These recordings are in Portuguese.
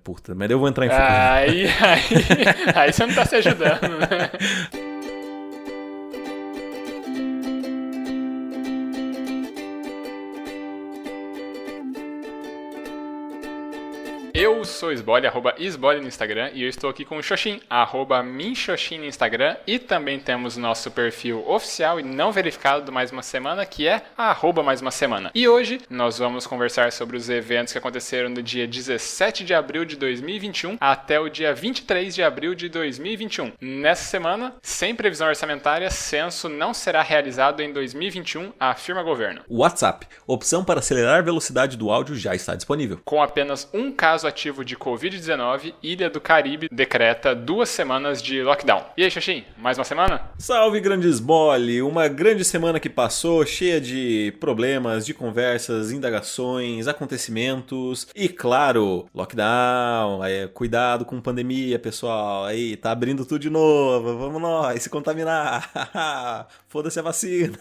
Puta, mas eu vou entrar em foco. Aí você não tá se ajudando, né? Eu sou o Sbole, @Sbole no Instagram, e eu estou aqui com o Xoxin, @Minxoxin no Instagram, e também temos nosso perfil oficial e não verificado do Mais Uma Semana, que é @Mais Uma Semana. E hoje nós vamos conversar sobre os eventos que aconteceram do dia 17 de abril de 2021 até o dia 23 de abril de 2021. Nessa semana, sem previsão orçamentária, censo não será realizado em 2021, afirma governo. WhatsApp, opção para acelerar a velocidade do áudio já está disponível. Com apenas um caso ativo de Covid-19, Ilha do Caribe decreta 2 semanas de lockdown. E aí, Xoxin, mais uma semana? Salve, grande Sbole! Uma grande semana que passou, cheia de problemas, de conversas, indagações, acontecimentos e, claro, lockdown, cuidado com pandemia, pessoal. Aí, tá abrindo tudo de novo, vamos nós se contaminar. Foda-se a vacina.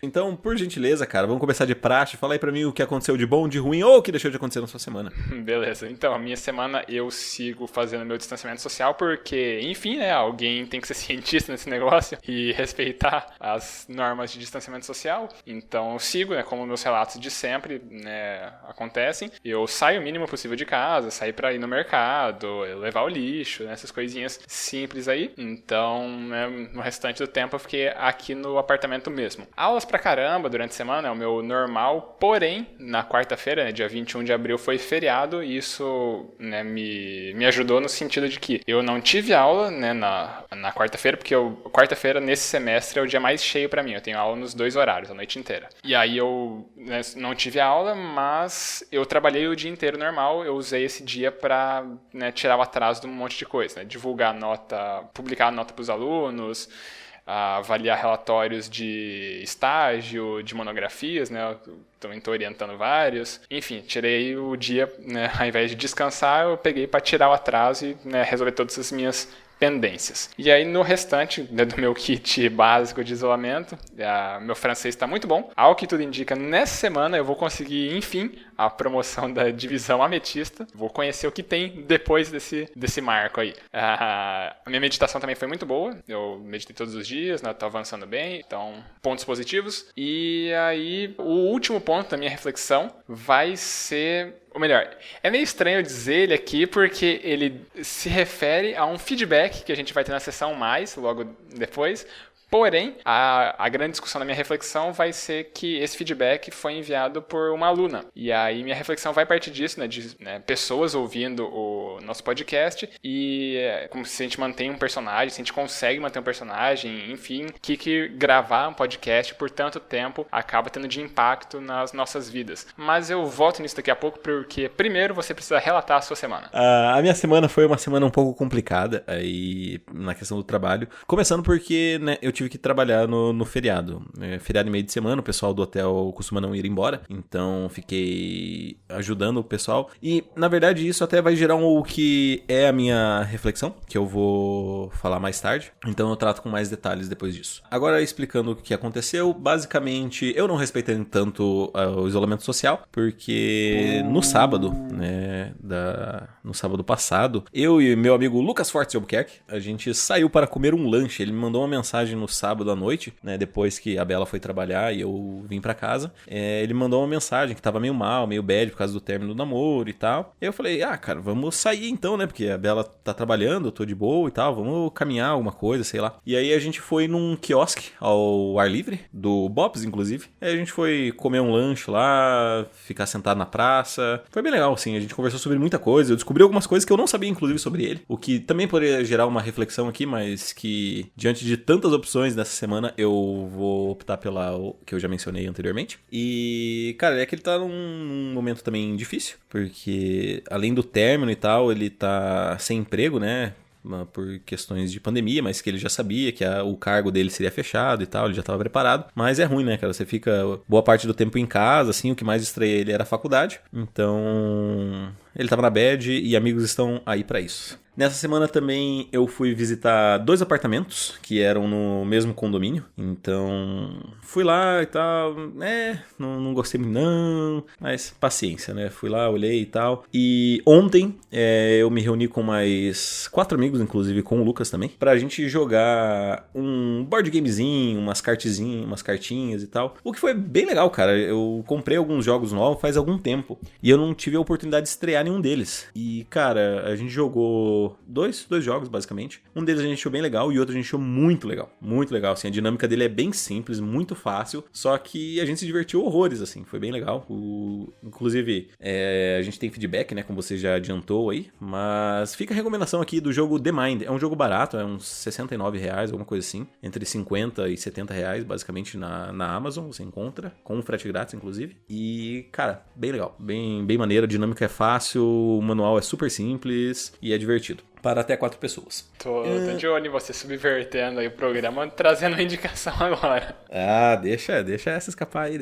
Então, por gentileza, cara, vamos começar de praxe. Fala aí pra mim o que aconteceu de bom, de ruim ou o que deixou de acontecer na sua semana. Beleza, então a minha semana eu sigo fazendo meu distanciamento social porque, enfim, né, alguém tem que ser cientista nesse negócio e respeitar as normas de distanciamento social. Então eu sigo, né, como meus relatos de sempre, né, acontecem. Eu saio o mínimo possível de casa, sair pra ir no mercado, levar o lixo, né, essas coisinhas simples aí. Então, né, no restante do tempo eu fiquei aqui no apartamento mesmo. Aulas pra caramba durante a semana, é o meu normal, porém, na quarta-feira, né, dia 21 de abril, foi feriado e isso, né, me ajudou no sentido de que eu não tive aula, né, na quarta-feira, porque quarta-feira nesse semestre é o dia mais cheio pra mim, eu tenho aula nos 2 horários, a noite inteira. E aí eu, né, não tive aula, mas eu trabalhei o dia inteiro normal, eu usei esse dia pra, né, tirar o atraso de um monte de coisa, né, divulgar nota, publicar nota pros alunos, avaliar relatórios de estágio, de monografias, né? Eu também estou orientando vários. Enfim, tirei o dia, né? Ao invés de descansar, eu peguei para tirar o atraso e, né, resolver todas as minhas pendências. E aí no restante, né, do meu kit básico de isolamento, meu francês está muito bom. Ao que tudo indica, nessa semana eu vou conseguir, enfim, a promoção da divisão ametista. Vou conhecer o que tem depois desse marco aí. A minha meditação também foi muito boa. Eu meditei todos os dias, né, tô avançando bem, então pontos positivos. E aí o último ponto da minha reflexão vai ser... Ou melhor, é meio estranho dizer ele aqui porque ele se refere a um feedback que a gente vai ter na sessão mais, logo depois. Porém, a grande discussão da minha reflexão vai ser que esse feedback foi enviado por uma aluna. E aí minha reflexão vai partir disso, né, de, né, pessoas ouvindo o nosso podcast e como se a gente mantém um personagem, se a gente consegue manter um personagem, enfim, que gravar um podcast por tanto tempo acaba tendo de impacto nas nossas vidas. Mas eu volto nisso daqui a pouco porque primeiro você precisa relatar a sua semana. A minha semana foi uma semana um pouco complicada aí na questão do trabalho. Começando porque, né, eu tive que trabalhar no feriado. Feriado em meio de semana, o pessoal do hotel costuma não ir embora. Então, fiquei ajudando o pessoal. E, na verdade, isso até vai gerar o que é a minha reflexão, que eu vou falar mais tarde. Então, eu trato com mais detalhes depois disso. Agora, explicando o que aconteceu, basicamente, eu não respeitei tanto o isolamento social, porque no sábado, né, no sábado passado, eu e meu amigo Lucas Fortes de Albuquerque, a gente saiu para comer um lanche. Ele me mandou uma mensagem no sábado à noite, né, depois que a Bela foi trabalhar e eu vim pra casa. Ele mandou uma mensagem que tava meio mal, meio bad por causa do término do namoro e tal. E eu falei, cara, vamos sair então, né, porque a Bela tá trabalhando, eu tô de boa e tal, vamos caminhar alguma coisa, sei lá. E aí a gente foi num quiosque ao ar livre, do Bob's, inclusive. Aí a gente foi comer um lanche lá, ficar sentado na praça. Foi bem legal, assim, a gente conversou sobre muita coisa. Eu descobri algumas coisas que eu não sabia, inclusive, sobre ele. O que também poderia gerar uma reflexão aqui, mas que, diante de tantas opções dessa semana, eu vou optar pela que eu já mencionei anteriormente. E, cara, é que ele tá num momento também difícil, porque além do término e tal, ele tá sem emprego, né? Por questões de pandemia, mas que ele já sabia que o cargo dele seria fechado e tal, ele já estava preparado. Mas é ruim, né, cara? Você fica boa parte do tempo em casa, assim, o que mais distrai ele era a faculdade. Então, ele tava na bad e amigos estão aí pra isso. Nessa semana também eu fui visitar 2 apartamentos que eram no mesmo condomínio. Então, fui lá e tal. Não gostei muito não, mas paciência, né? Fui lá, olhei e tal. E ontem eu me reuni com mais 4 amigos, inclusive com o Lucas também, pra gente jogar um board gamezinho, umas cartinhas e tal. O que foi bem legal, cara. Eu comprei alguns jogos novos faz algum tempo e eu não tive a oportunidade de estrear nenhum deles. E, cara, a gente jogou dois jogos, basicamente. Um deles a gente achou bem legal e o outro a gente achou muito legal. Muito legal, assim. A dinâmica dele é bem simples, muito fácil, só que a gente se divertiu horrores, assim. Foi bem legal. Inclusive, a gente tem feedback, né, como você já adiantou aí, mas fica a recomendação aqui do jogo The Mind. É um jogo barato, é uns R$69, alguma coisa assim. Entre 50 e 70 reais, basicamente, na Amazon, você encontra, com frete grátis, inclusive. E, cara, bem legal, bem maneiro, a dinâmica é fácil, o manual é super simples e é divertido. Para até 4 pessoas. Tô de olho em você subvertendo aí o programa, trazendo uma indicação agora. Deixa essa escapar aí,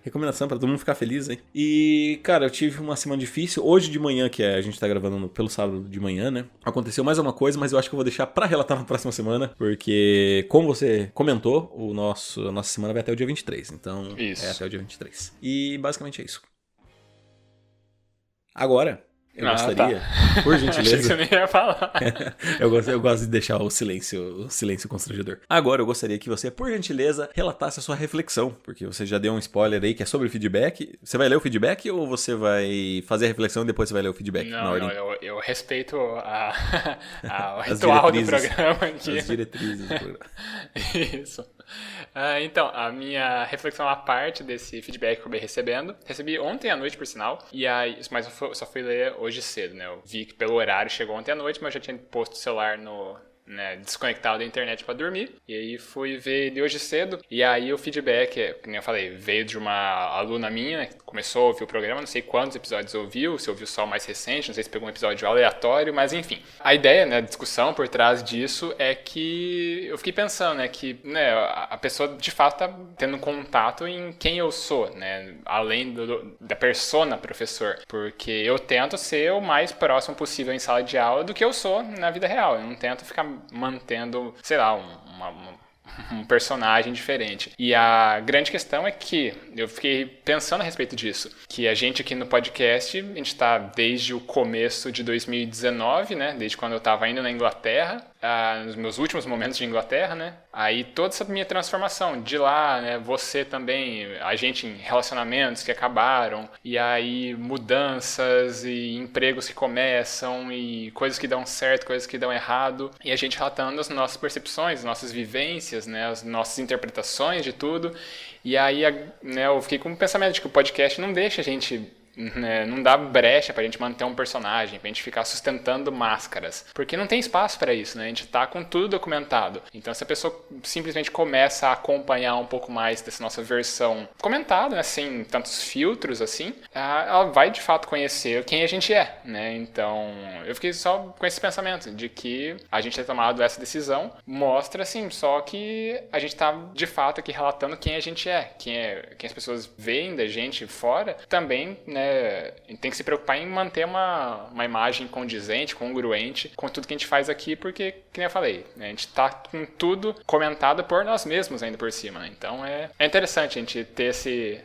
recomendação para todo mundo ficar feliz, hein? E, cara, eu tive uma semana difícil. Hoje de manhã, que a gente tá gravando pelo sábado de manhã, né? Aconteceu mais uma coisa, mas eu acho que eu vou deixar pra relatar na próxima semana, porque, como você comentou, a nossa semana vai até o dia 23. Então, isso. É até o dia 23. E, basicamente, é isso. Agora... Eu gostaria, por gentileza... Achei que você nem ia falar. eu gosto de deixar o silêncio constrangedor. Agora eu gostaria que você, por gentileza, relatasse a sua reflexão, porque você já deu um spoiler aí que é sobre feedback. Você vai ler o feedback ou você vai fazer a reflexão e depois você vai ler o feedback? Não, eu respeito o ritual do programa aqui. As diretrizes do programa. Isso. Então, a minha reflexão à parte desse feedback que eu acabei recebendo, recebi ontem à noite, por sinal, mas eu só fui ler hoje cedo, né? Eu vi que pelo horário chegou ontem à noite, mas eu já tinha posto o celular desconectado da internet pra dormir. E aí fui ver ele hoje cedo. E aí o feedback, como eu falei, veio de uma aluna minha, né, que começou a ouvir o programa, não sei quantos episódios ouviu, se ouviu só o mais recente, não sei se pegou um episódio aleatório, mas enfim. A ideia, né, a discussão por trás disso é que eu fiquei pensando, né, que a pessoa de fato tá tendo contato em quem eu sou, né, além da persona professor, porque eu tento ser o mais próximo possível em sala de aula do que eu sou na vida real. Eu não tento ficar mantendo, sei lá, um personagem diferente. E a grande questão é que eu fiquei pensando a respeito disso, que a gente aqui no podcast, a gente tá desde o começo de 2019, né, desde quando eu tava indo na Inglaterra, nos meus últimos momentos de Inglaterra, né, aí toda essa minha transformação de lá, né, você também, a gente em relacionamentos que acabaram, e aí mudanças e empregos que começam, e coisas que dão certo, coisas que dão errado, e a gente relatando as nossas percepções, as nossas vivências, né, as nossas interpretações de tudo. E aí, né, eu fiquei com o pensamento de que o podcast não deixa a gente... não dá brecha pra gente manter um personagem, pra gente ficar sustentando máscaras, porque não tem espaço pra isso, né? A gente tá com tudo documentado. Então, se a pessoa simplesmente começa a acompanhar um pouco mais dessa nossa versão comentada, né, sem tantos filtros assim, ela vai de fato conhecer quem a gente é, né? Então, eu fiquei só com esse pensamento de que a gente ter tomado essa decisão mostra, assim, só que a gente tá de fato aqui relatando quem a gente é, quem as pessoas veem da gente fora, também, né? A gente tem que se preocupar em manter uma imagem condizente, congruente com tudo que a gente faz aqui, porque, como eu falei, né, a gente tá com tudo comentado por nós mesmos ainda por cima, né? Então é interessante a gente ter esse...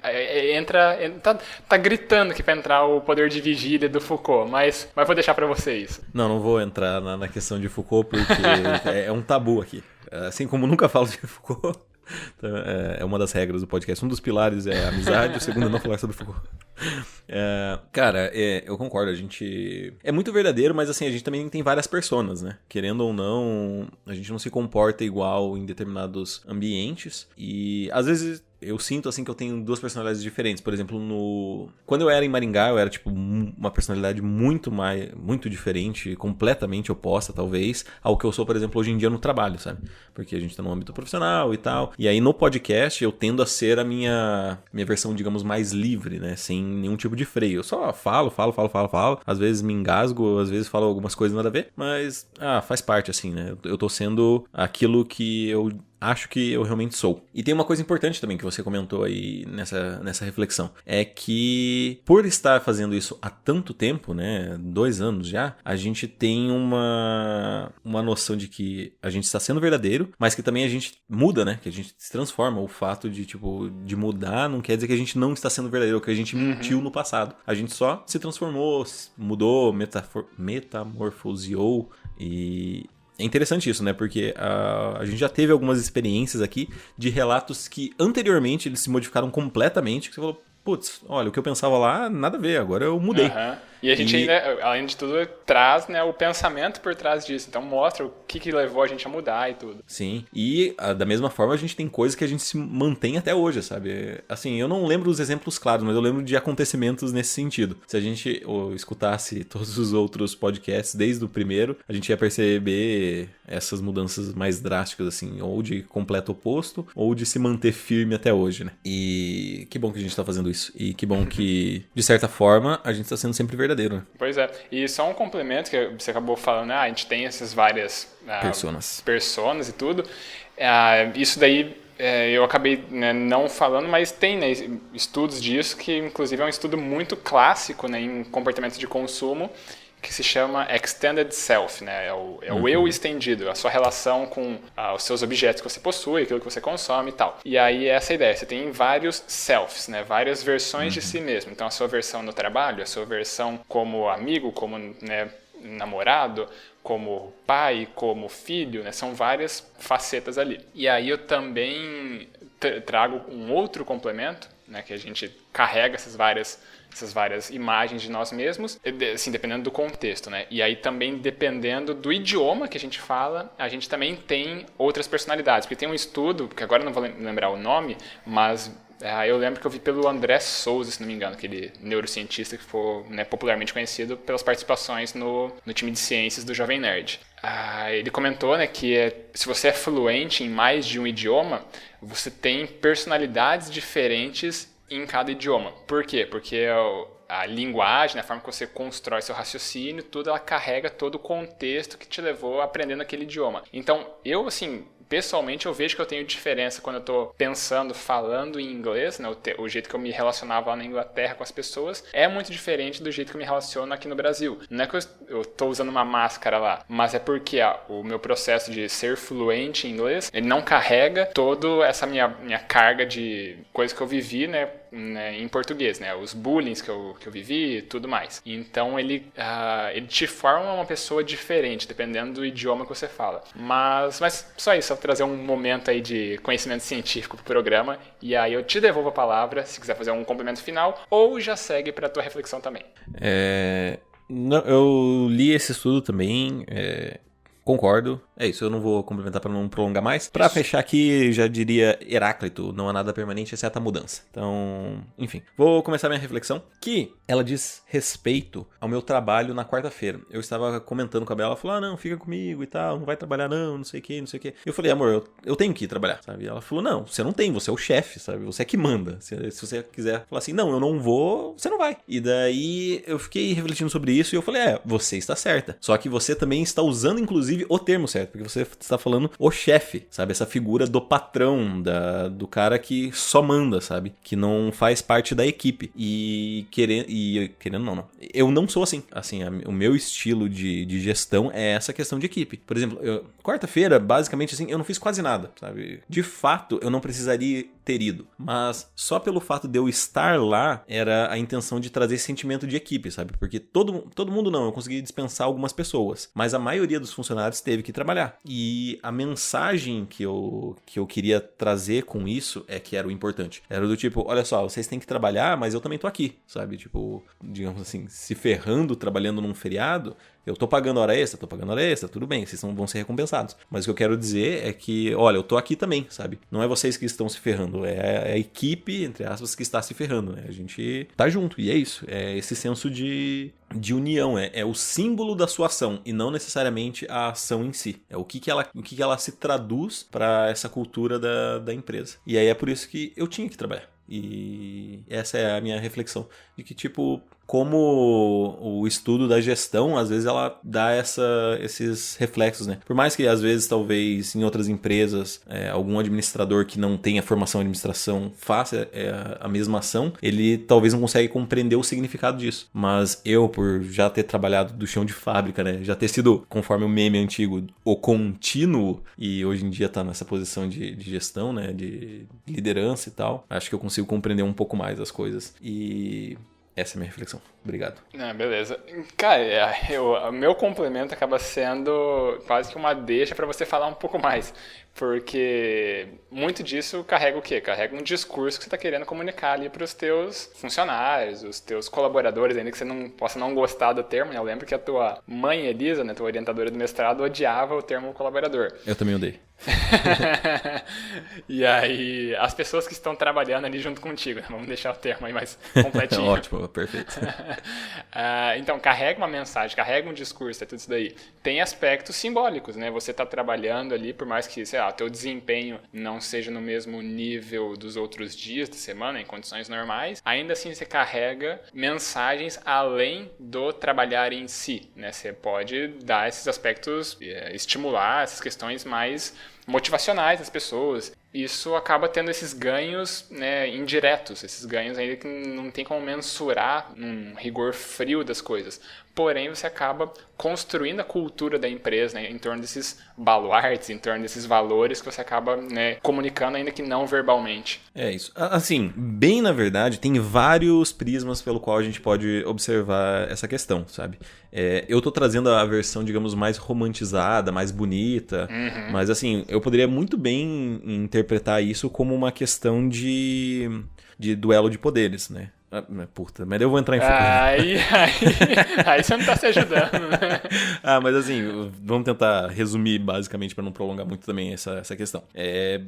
Tá gritando aqui pra entrar o poder de vigília do Foucault, mas vou deixar pra vocês. Não vou entrar na questão de Foucault, porque é um tabu aqui. Assim como nunca falo de Foucault, é uma das regras do podcast. Um dos pilares é a amizade, o segundo é não falar sobre Foucault. Cara, eu concordo, a gente é muito verdadeiro, mas assim, a gente também tem várias personas, né? Querendo ou não, a gente não se comporta igual em determinados ambientes e às vezes eu sinto assim que eu tenho 2 personalidades diferentes. Por exemplo, quando eu era em Maringá, eu era tipo uma personalidade muito diferente, completamente oposta talvez ao que eu sou, por exemplo, hoje em dia no trabalho, sabe? Porque a gente tá no âmbito profissional e tal. E aí no podcast eu tendo a ser a minha versão, digamos, mais livre, né? Sem nenhum tipo de freio. Eu só falo. Às vezes me engasgo, às vezes falo algumas coisas nada a ver, mas faz parte assim, né? Eu tô sendo aquilo que eu acho que eu realmente sou. E tem uma coisa importante também que você comentou aí nessa reflexão, é que por estar fazendo isso há tanto tempo, né, 2 anos já, a gente tem uma noção de que a gente está sendo verdadeiro, mas que também a gente muda, né, que a gente se transforma. O fato de, tipo, de mudar não quer dizer que a gente não está sendo verdadeiro, que a gente mentiu no passado. A gente só se transformou, mudou, metamorfoseou. E é interessante isso, né? Porque a gente já teve algumas experiências aqui de relatos que anteriormente eles se modificaram completamente, que você falou, putz, olha, o que eu pensava lá, nada a ver, agora eu mudei. E a gente ainda, além de tudo, traz, né, o pensamento por trás disso. Então mostra o que levou a gente a mudar e tudo. Sim, e da mesma forma a gente tem coisas que a gente se mantém até hoje, sabe? Assim, eu não lembro os exemplos claros, mas eu lembro de acontecimentos nesse sentido. Se a gente escutasse todos os outros podcasts desde o primeiro, a gente ia perceber essas mudanças mais drásticas, assim, ou de completo oposto, ou de se manter firme até hoje, né? E que bom que a gente tá fazendo isso. E que bom que, de certa forma, a gente tá sendo sempre verdadeiro. Né? Pois é. E só um complemento que você acabou falando, a gente tem essas várias personas e tudo. Isso daí eu acabei, né, não falando, mas tem, né, estudos disso, que inclusive é um estudo muito clássico, né, em comportamento de consumo, que se chama Extended Self, né? É o eu estendido, a sua relação com os seus objetos que você possui, aquilo que você consome e tal. E aí essa é a ideia, você tem vários selves, né? Várias versões de si mesmo. Então a sua versão no trabalho, a sua versão como amigo, como, né, namorado, como pai, como filho, né? São várias facetas ali. E aí eu também trago um outro complemento, né? Que a gente carrega essas várias imagens de nós mesmos, assim, dependendo do contexto, né? E aí também, dependendo do idioma que a gente fala, a gente também tem outras personalidades. Porque tem um estudo, que agora eu não vou lembrar o nome, mas eu lembro que eu vi pelo André Souza, se não me engano, aquele neurocientista que foi, né, popularmente conhecido pelas participações no time de ciências do Jovem Nerd. Ele comentou, né, que se você é fluente em mais de um idioma, você tem personalidades diferentes em cada idioma. Por quê? Porque a linguagem, a forma que você constrói seu raciocínio, tudo, ela carrega todo o contexto que te levou a aprender naquele idioma. Então, eu, assim, pessoalmente, eu vejo que eu tenho diferença quando eu estou pensando, falando em inglês, né? O jeito que eu me relacionava lá na Inglaterra com as pessoas é muito diferente do jeito que eu me relaciono aqui no Brasil. Não é que eu estou usando uma máscara lá, mas é porque o meu processo de ser fluente em inglês, ele não carrega toda essa minha carga de coisas que eu vivi, né, em português, né? Os bullying que eu vivi e tudo mais. Então ele te forma uma pessoa diferente, dependendo do idioma que você fala. Mas só isso, só trazer um momento aí de conhecimento científico pro programa, e aí eu te devolvo a palavra, se quiser fazer um complemento final, ou já segue pra tua reflexão também. Não, eu li esse estudo também, concordo. É isso, eu não vou complementar para não prolongar mais. Para fechar aqui, já diria Heráclito, não há nada permanente exceto a mudança. Então, enfim, vou começar minha reflexão, que ela diz respeito ao meu trabalho na quarta-feira. Eu estava comentando com a Bela, ela falou, não, fica comigo e tal, não vai trabalhar não sei o que, não sei o que. Eu falei, amor, eu tenho que ir trabalhar, sabe? Ela falou, não, você não tem, você é o chefe, sabe? Você é que manda. Se você quiser falar assim, não, eu não vou, você não vai. E daí eu fiquei refletindo sobre isso e eu falei, você está certa. Só que você também está usando, inclusive, o termo certo, porque você está falando o chefe, sabe? Essa figura do patrão, do cara que só manda, sabe? Que não faz parte da equipe. E querendo não. Eu não sou assim. Assim, o meu estilo de gestão é essa questão de equipe. Por exemplo, quarta-feira, basicamente assim, eu não fiz quase nada, sabe? De fato, eu não precisaria ter ido. Mas só pelo fato de eu estar lá, era a intenção de trazer esse sentimento de equipe, sabe? Porque todo mundo não, eu consegui dispensar algumas pessoas. Mas a maioria dos funcionários teve que trabalhar. E a mensagem que eu queria trazer com isso é que era o importante. Era do tipo, olha só, vocês têm que trabalhar, mas eu também tô aqui, sabe? Tipo, digamos assim, se ferrando, trabalhando num feriado, eu tô pagando hora extra, tudo bem, vocês vão ser recompensados. Mas o que eu quero dizer é que, olha, eu tô aqui também, sabe? Não é vocês que estão se ferrando, é a equipe, entre aspas, que está se ferrando, né? A gente tá junto, e é isso. É esse senso de união, é o símbolo da sua ação, e não necessariamente a ação em si. É o que ela se traduz para essa cultura da empresa. E aí é por isso que eu tinha que trabalhar. E essa é a minha reflexão, de que tipo, como o estudo da gestão, às vezes ela dá esses reflexos, né? Por mais que às vezes, talvez, em outras empresas, algum administrador que não tenha formação em administração faça a mesma ação, ele talvez não consiga compreender o significado disso. Mas eu, por já ter trabalhado do chão de fábrica, né? Já ter sido, conforme o meme antigo, o contínuo, e hoje em dia tá nessa posição de gestão, né? De liderança e tal, acho que eu consigo compreender um pouco mais as coisas. E essa é a minha reflexão. Obrigado. Beleza. Cara, o meu complemento acaba sendo quase que uma deixa para você falar um pouco mais. Porque muito disso carrega o quê? Carrega um discurso que você está querendo comunicar ali para os teus funcionários, os teus colaboradores, ainda que você não possa não gostar do termo, né? Eu lembro que a tua mãe, Elisa, né, tua orientadora do mestrado, odiava o termo colaborador. Eu também odeio. E aí, as pessoas que estão trabalhando ali junto contigo, né? Vamos deixar o termo aí mais completinho. Ótimo, perfeito. Então, carrega uma mensagem, carrega um discurso, é tudo isso daí. Tem aspectos simbólicos, né? Você está trabalhando ali, por mais que, sei lá, o teu desempenho não seja no mesmo nível dos outros dias da semana, em condições normais, ainda assim você carrega mensagens além do trabalhar em si, né? Você pode dar esses aspectos, estimular essas questões mais motivacionais das pessoas. Isso acaba tendo esses ganhos, né, indiretos, esses ganhos ainda que não tem como mensurar num rigor frio das coisas. Porém, você acaba construindo a cultura da empresa, né, em torno desses baluartes, em torno desses valores que você acaba, né, comunicando ainda que não verbalmente. É isso. Assim, bem na verdade, tem vários prismas pelo qual a gente pode observar essa questão, sabe? Eu tô trazendo a versão, digamos, mais romantizada, mais bonita, mas assim, eu poderia muito bem interpretar isso como uma questão de duelo de poderes, né? Puta, mas eu vou entrar em Aí você não tá se ajudando, né? Mas assim, vamos tentar resumir basicamente para não prolongar muito também essa questão.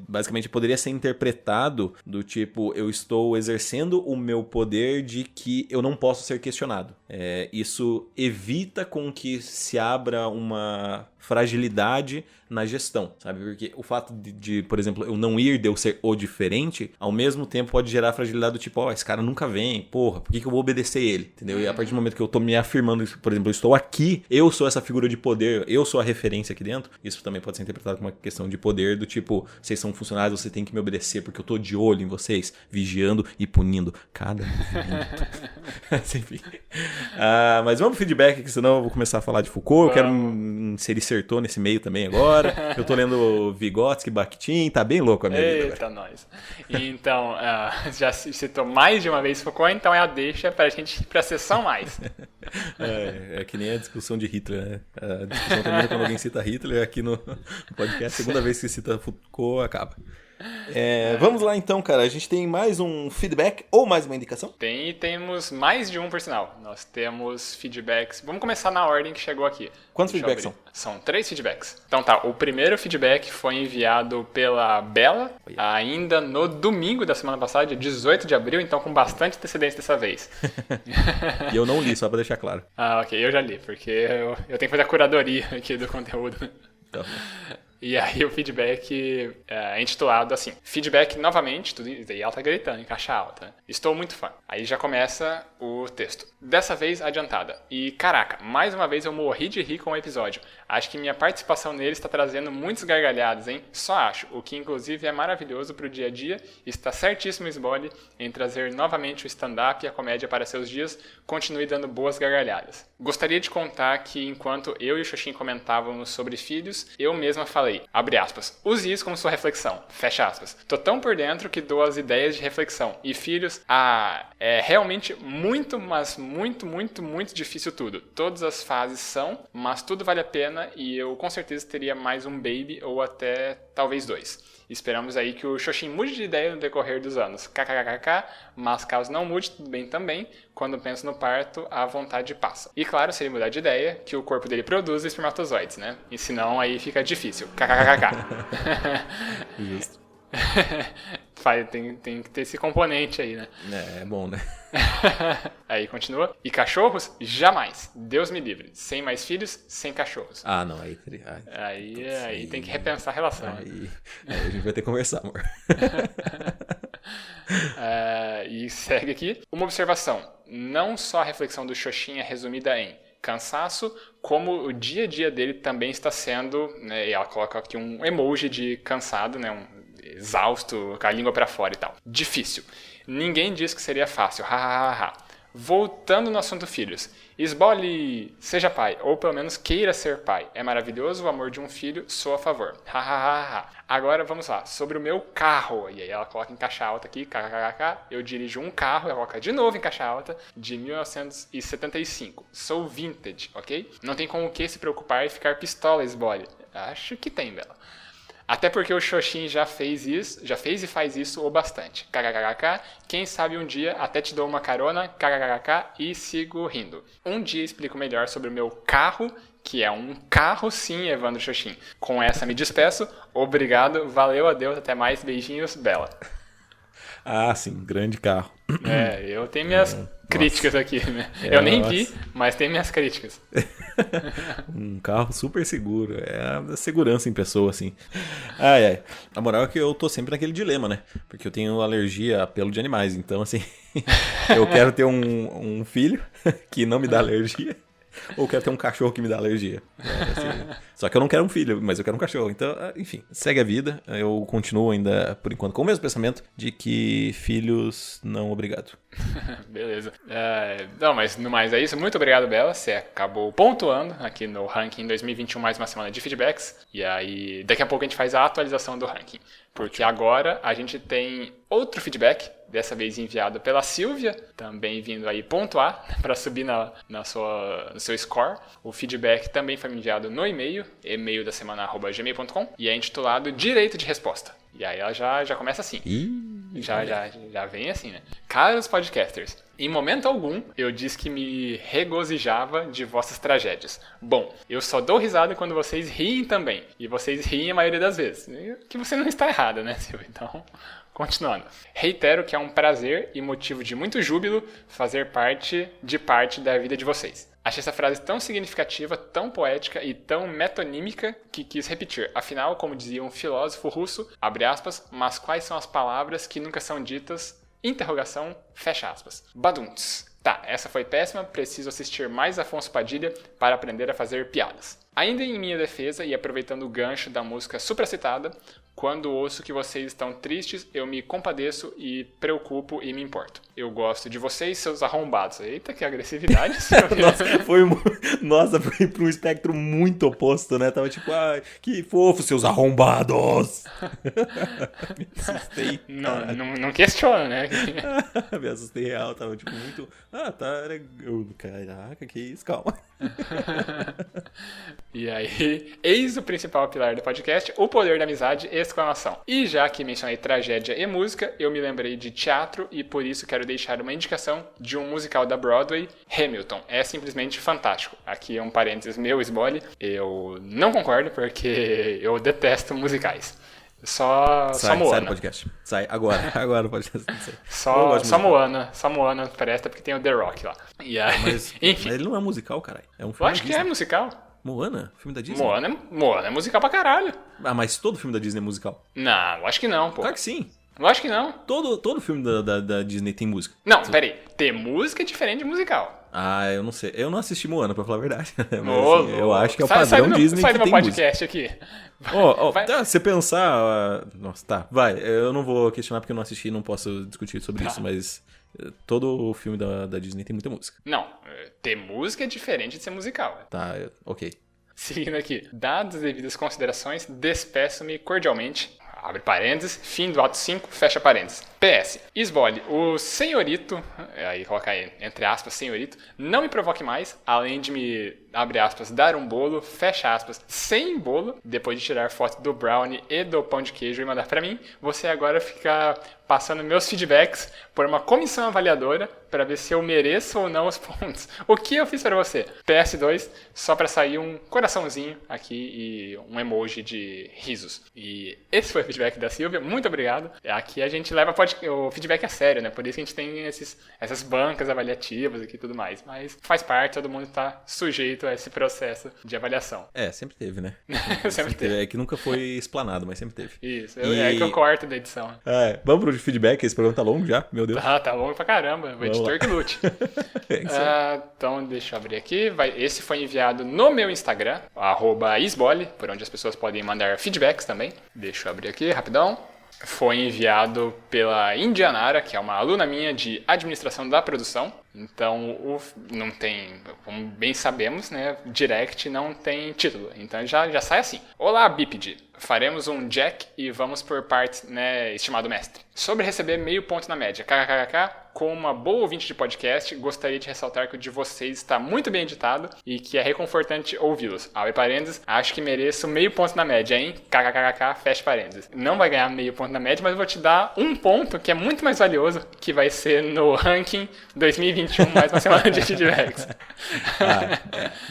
Basicamente poderia ser interpretado do tipo, eu estou exercendo o meu poder de que eu não posso ser questionado. Isso evita com que se abra uma fragilidade na gestão, sabe? Porque o fato de, por exemplo, eu não ir, de eu ser o diferente, ao mesmo tempo pode gerar fragilidade do tipo, esse cara nunca vem, porra, por que eu vou obedecer ele? Entendeu? E a partir do momento que eu tô me afirmando, por exemplo, eu estou aqui, eu sou essa figura de poder, eu sou a referência aqui dentro, isso também pode ser interpretado como uma questão de poder do tipo, vocês são funcionários, você tem que me obedecer porque eu tô de olho em vocês, vigiando e punindo cada movimento. Enfim. Mas vamos pro feedback, que senão eu vou começar a falar de Foucault, eu quero inserir Sertor nesse meio também agora. Eu tô lendo Vygotsky, Bakhtin, tá bem louco a minha vida. Eita, nós. Então, já citou mais de uma vez Foucault, então é a deixa pra gente ir pra sessão mais. É que nem a discussão de Hitler, né? A discussão termina quando alguém cita Hitler, aqui no podcast, a segunda vez que cita Foucault, acaba. Vamos lá então, cara. A gente tem mais um feedback ou mais uma indicação? Temos mais de um, por sinal. Nós temos feedbacks. Vamos começar na ordem que chegou aqui. Quantos feedbacks são? São 3 feedbacks. Então tá, o primeiro feedback foi enviado pela Bela, ainda no domingo da semana passada, dia 18 de abril, então com bastante antecedência dessa vez. E eu não li, só pra deixar claro. Ok, eu já li, porque eu tenho que fazer a curadoria aqui do conteúdo. Tá. E aí o feedback é intitulado assim, feedback novamente, tudo em alta gritando, em caixa alta. Estou muito fã. Aí já começa o texto. Dessa vez adiantada. E caraca, mais uma vez eu morri de rir com o episódio. Acho que minha participação nele está trazendo muitos gargalhadas, hein? Só acho, o que inclusive é maravilhoso pro dia a dia. Está certíssimo Sbole em trazer novamente o stand-up e a comédia para seus dias. Continue dando boas gargalhadas. Gostaria de contar que enquanto eu e o Xoxin comentávamos sobre filhos, eu mesma falei, abre aspas, use isso como sua reflexão, fecha aspas. Tô tão por dentro que dou as ideias de reflexão. E filhos, é realmente muito, mas muito, muito, muito difícil tudo. Todas as fases são, mas tudo vale a pena e eu com certeza teria mais um baby ou até talvez 2. Esperamos aí que o Xoxin mude de ideia no decorrer dos anos. KKKK, mas caso não mude, tudo bem também. Quando penso no parto, a vontade passa. E claro, se ele mudar de ideia, que o corpo dele produz espermatozoides, né? E senão aí fica difícil. KKKK. Justo. Tem que ter esse componente aí, né? É bom, né? Aí continua. E cachorros? Jamais. Deus me livre. Sem mais filhos, sem cachorros. Não. Aí tem que repensar a relação. Aí a gente vai ter que conversar, amor. E segue aqui. Uma observação. Não só a reflexão do Xoxin é resumida em cansaço, como o dia a dia dele também está sendo, né, e ela coloca aqui um emoji de cansado, né, um exausto, com a língua para fora e tal. Difícil. Ninguém disse que seria fácil. Voltando no assunto filhos. Esbole, seja pai, ou pelo menos queira ser pai. É maravilhoso, o amor de um filho, sou a favor. Agora vamos lá, sobre o meu carro. E aí ela coloca em caixa alta aqui, kkkk. Eu dirijo um carro, ela coloca de novo em caixa alta, de 1975. Sou vintage, ok? Não tem com o que se preocupar e ficar pistola, Esbole. Acho que tem, Bela. Até porque o Xoxin já fez e faz isso o bastante. KKKK, quem sabe um dia até te dou uma carona, KKKK, e sigo rindo. Um dia explico melhor sobre o meu carro, que é um carro sim, Evandro Xoxin. Com essa me despeço, obrigado, valeu, adeus, até mais, beijinhos, Bela. Ah, sim, grande carro. Eu tenho minhas críticas aqui, né? Eu nem vi, mas tem minhas críticas. Um carro super seguro. É a segurança em pessoa, assim. Ai. A moral é que eu tô sempre naquele dilema, né? Porque eu tenho alergia a pelo de animais. Então, assim, eu quero ter um filho que não me dá alergia. Ou quero ter um cachorro que me dá alergia. Só que eu não quero um filho, mas eu quero um cachorro. Então, enfim, segue a vida. Eu continuo ainda, por enquanto, com o mesmo pensamento de que filhos não obrigado. Beleza. Não, mas no mais é isso. Muito obrigado, Bela. Você acabou pontuando aqui no ranking 2021, mais uma semana de feedbacks. E aí, daqui a pouco a gente faz a atualização do ranking. Porque agora a gente tem outro feedback, dessa vez enviado pela Silvia, também vindo aí pontuar para subir no seu score. O feedback também foi enviado no e-mail da semana@gmail.com, e é intitulado Direito de Resposta. E aí ela já começa assim. Já vem assim, né? Caros podcasters, em momento algum eu disse que me regozijava de vossas tragédias. Bom, eu só dou risada quando vocês riem também. E vocês riem a maioria das vezes. Que você não está errada, né, Silvia? Então, continuando. Reitero que é um prazer e motivo de muito júbilo fazer parte da vida de vocês. Achei essa frase tão significativa, tão poética e tão metonímica que quis repetir. Afinal, como dizia um filósofo russo, abre aspas, mas quais são as palavras que nunca são ditas? Interrogação, fecha aspas. Baduntz. Tá, essa foi péssima, preciso assistir mais Afonso Padilha para aprender a fazer piadas. Ainda em minha defesa e aproveitando o gancho da música supracitada, quando ouço que vocês estão tristes, eu me compadeço e preocupo e me importo. Eu gosto de vocês, seus arrombados. Eita, que agressividade. Nossa, foi para um espectro muito oposto, né? Tava tipo, que fofo, seus arrombados. Me assustei. Não questiona, né? Me assustei real, tava tipo muito... Caraca, que isso, calma. E aí, eis o principal pilar do podcast, o poder da amizade, exclamação. E já que mencionei tragédia e música, eu me lembrei de teatro e por isso quero deixar uma indicação de um musical da Broadway, Hamilton. É simplesmente fantástico. Aqui é um parênteses meu, Esbole. Eu não concordo porque eu detesto musicais. Só Moana. Sai do podcast. Sai, agora o podcast. Só Moana presta porque tem o The Rock lá. E aí, enfim. Mas ele não é musical, caralho. É um filme. Eu acho que é musical. Moana? Filme da Disney? Moana é musical pra caralho. Mas todo filme da Disney é musical? Não, acho que não, pô. Claro que sim. Acho que não. Todo filme da Disney tem música. Não, peraí. Ter música é diferente de musical. Eu não sei. Eu não assisti Moana, pra falar a verdade. Mas, assim, eu acho que é o padrão Disney sai que do tem meu podcast música. Aqui. Se você pensar... Nossa, tá, vai. Eu não vou questionar porque eu não assisti e não posso discutir sobre isso, mas... Todo o filme da Disney tem muita música. Não, ter música é diferente de ser musical. Tá, ok. Seguindo aqui. Dadas as devidas considerações, despeço-me cordialmente. Abre parênteses, fim do ato 5, fecha parênteses. PS, Esbole, o senhorito, aí colocar aí, entre aspas, senhorito, não me provoque mais, além de me, abre aspas, dar um bolo, fecha aspas, sem bolo, depois de tirar foto do brownie e do pão de queijo e mandar pra mim, você agora fica passando meus feedbacks por uma comissão avaliadora para ver se eu mereço ou não os pontos. O que eu fiz para você? PS2, só para sair um coraçãozinho aqui e um emoji de risos. E esse foi o feedback da Silvia, muito obrigado. Aqui a gente leva o feedback a sério, né? Por isso que a gente tem essas bancas avaliativas aqui e tudo mais. Mas faz parte, todo mundo está sujeito a esse processo de avaliação. Sempre teve, né? Sempre teve. É que nunca foi explanado, mas sempre teve. Isso, é que eu corto da edição. Vamos pro de feedback, esse programa tá longo já, meu Deus. Tá longo pra caramba, o editor que lute. Então, deixa eu abrir aqui. Esse foi enviado no meu Instagram, @isbole, por onde as pessoas podem mandar feedbacks também. Deixa eu abrir aqui, rapidão. Foi enviado pela Indianara, que é uma aluna minha de administração da produção. Então, não tem, como bem sabemos, né, direct não tem título. Então, já sai assim. Olá, Bípede. Faremos um jack e vamos por partes, né, estimado mestre. Sobre receber meio ponto na média. KKKK, como uma boa ouvinte de podcast, gostaria de ressaltar que o de vocês está muito bem editado e que é reconfortante ouvi-los. Abre parênteses, acho que mereço meio ponto na média, hein? KKKK, fecha parênteses. Não vai ganhar meio ponto na média, mas eu vou te dar um ponto que é muito mais valioso, que vai ser no ranking 2021, mais uma semana de feedbacks.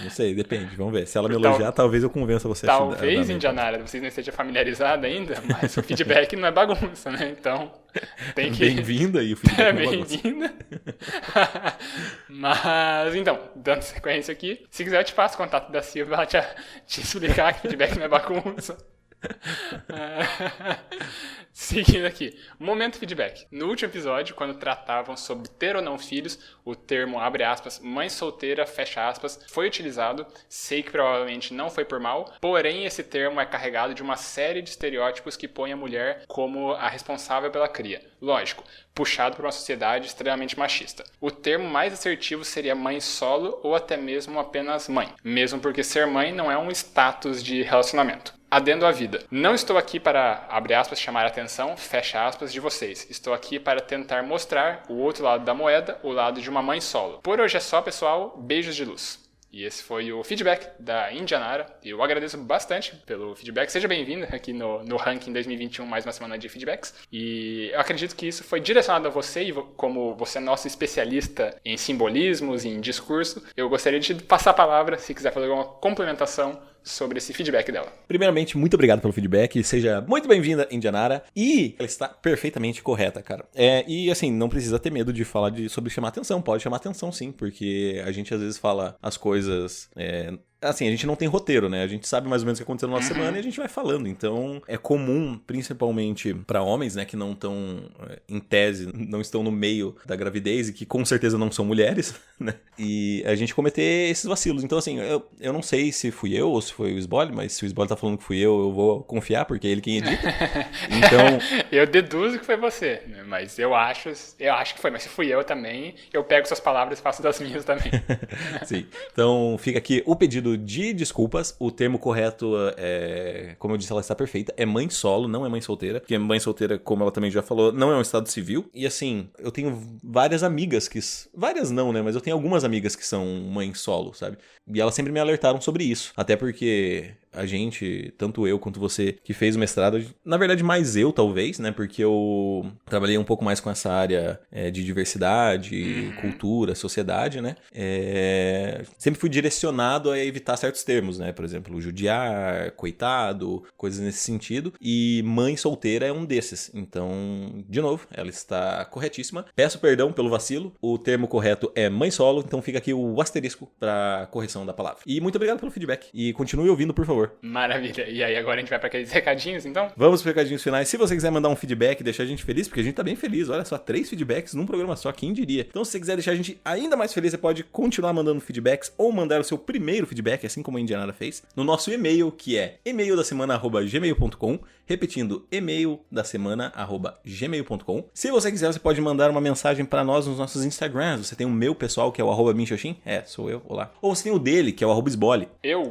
Não sei, depende, vamos ver. Se ela me elogiar, talvez eu convença você Talvez, Indianara, vocês não estejam familiarizados ainda, mas o feedback não é bagunça, né? Então, tem que... Bem-vinda e o feedback não é bagunça. Bem-vinda. Mas, então, dando sequência aqui, se quiser eu te passo o contato da Silvia, ela te explicar que feedback não é bagunça. Seguindo aqui, momento feedback. No último episódio, quando tratavam sobre ter ou não filhos, o termo, abre aspas, mãe solteira, fecha aspas, foi utilizado. Sei que provavelmente não foi por mal, porém esse termo é carregado de uma série de estereótipos que põe a mulher como a responsável pela cria. Lógico, puxado por uma sociedade extremamente machista. O termo mais assertivo seria mãe solo ou até mesmo apenas mãe, mesmo porque ser mãe não é um status de relacionamento. Adendo à vida. Não estou aqui para, abre aspas, chamar a atenção, fecha aspas, de vocês. Estou aqui para tentar mostrar o outro lado da moeda, o lado de uma mãe solo. Por hoje é só, pessoal. Beijos de luz. E esse foi o feedback da Indianara. Eu agradeço bastante pelo feedback. Seja bem-vinda aqui no ranking 2021, mais uma semana de feedbacks. E eu acredito que isso foi direcionado a você, e como você é nosso especialista em simbolismos e em discurso, eu gostaria de te passar a palavra, se quiser fazer alguma complementação sobre esse feedback dela. Primeiramente, muito obrigado pelo feedback. Seja muito bem-vinda, Indianara. E ela está perfeitamente correta, cara. E assim, não precisa ter medo de falar sobre chamar atenção. Pode chamar atenção, sim, porque a gente às vezes fala as coisas... Assim, a gente não tem roteiro, né? A gente sabe mais ou menos o que aconteceu na nossa semana e a gente vai falando. Então, é comum, principalmente para homens, né? Que não estão, em tese, não estão no meio da gravidez e que com certeza não são mulheres, né? E a gente cometer esses vacilos. Então, assim, eu não sei se fui eu ou se foi o Sbole, mas se o Sbole tá falando que fui eu vou confiar, porque é ele quem edita. Então... Eu deduzo que foi você, né? Mas eu acho que foi. Mas se fui eu também, eu pego suas palavras e faço das minhas também. Sim. Então, fica aqui o pedido de desculpas. O termo correto como eu disse, ela está perfeita, é mãe solo, não é mãe solteira, porque mãe solteira, como ela também já falou, não é um estado civil. E assim, eu tenho várias amigas várias não, né, mas eu tenho algumas amigas que são mãe solo, sabe? E elas sempre me alertaram sobre isso, até porque a gente, tanto eu quanto você que fez o mestrado, na verdade mais eu talvez, né, porque eu trabalhei um pouco mais com essa área de diversidade, cultura, sociedade, né, sempre fui direcionado a evitar certos termos, né, por exemplo, judiar, coitado, coisas nesse sentido, e mãe solteira é um desses. Então, de novo, ela está corretíssima. Peço perdão pelo vacilo, o termo correto é mãe solo, então fica aqui o asterisco para correção da palavra. E muito obrigado pelo feedback, e continue ouvindo, por favor. Maravilha. E aí, agora a gente vai para aqueles recadinhos, então? Vamos para os recadinhos finais. Se você quiser mandar um feedback e deixar a gente feliz, porque a gente tá bem feliz, olha só, 3 feedbacks num programa só, quem diria? Então, se você quiser deixar a gente ainda mais feliz, você pode continuar mandando feedbacks ou mandar o seu primeiro feedback, assim como a Indianara fez, no nosso e-mail, que é emaildasemana@gmail.com, repetindo, emaildasemana@gmail.com. Se você quiser, você pode mandar uma mensagem para nós nos nossos Instagrams. Você tem o meu pessoal, que é o @minxoxin, sou eu, olá. Ou você tem o dele, que é o @sbole.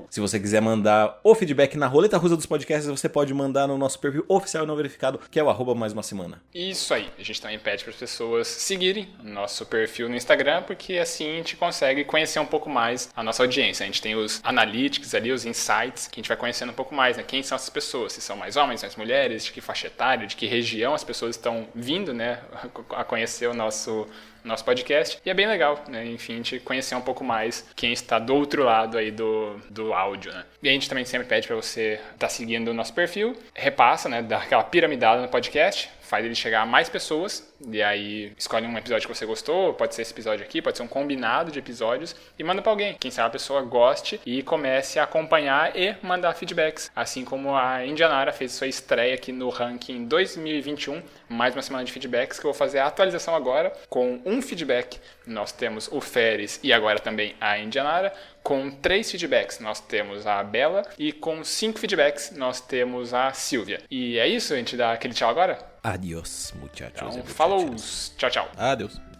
Se você quiser mandar o feedback na roleta russa dos podcasts, você pode mandar no nosso perfil oficial e não verificado, que é o @mais uma semana. Isso aí. A gente também pede para as pessoas seguirem o nosso perfil no Instagram, porque assim a gente consegue conhecer um pouco mais a nossa audiência. A gente tem os analytics ali, os insights, que a gente vai conhecendo um pouco mais, né? Quem são essas pessoas? Se são mais homens, mais mulheres, de que faixa etária, de que região as pessoas estão vindo, né? A conhecer o nosso nosso podcast. E é bem legal, né? Enfim, a gente conhecer um pouco mais quem está do outro lado aí do áudio, né? E a gente também sempre pede para você estar seguindo o nosso perfil, repassa, né? Dá aquela piramidada no podcast, faz ele chegar a mais pessoas, e aí escolhe um episódio que você gostou, pode ser esse episódio aqui, pode ser um combinado de episódios, e manda pra alguém. Quem sabe a pessoa goste e comece a acompanhar e mandar feedbacks. Assim como a Indianara fez sua estreia aqui no ranking 2021, mais uma semana de feedbacks, que eu vou fazer a atualização agora com um feedback. Nós temos o Feres e agora também a Indianara. Com 3 feedbacks nós temos a Bela e com 5 feedbacks nós temos a Silvia. E é isso, a gente dá aquele tchau agora? Adiós, muchachos. Então, falou, tchau, tchau. Adeus.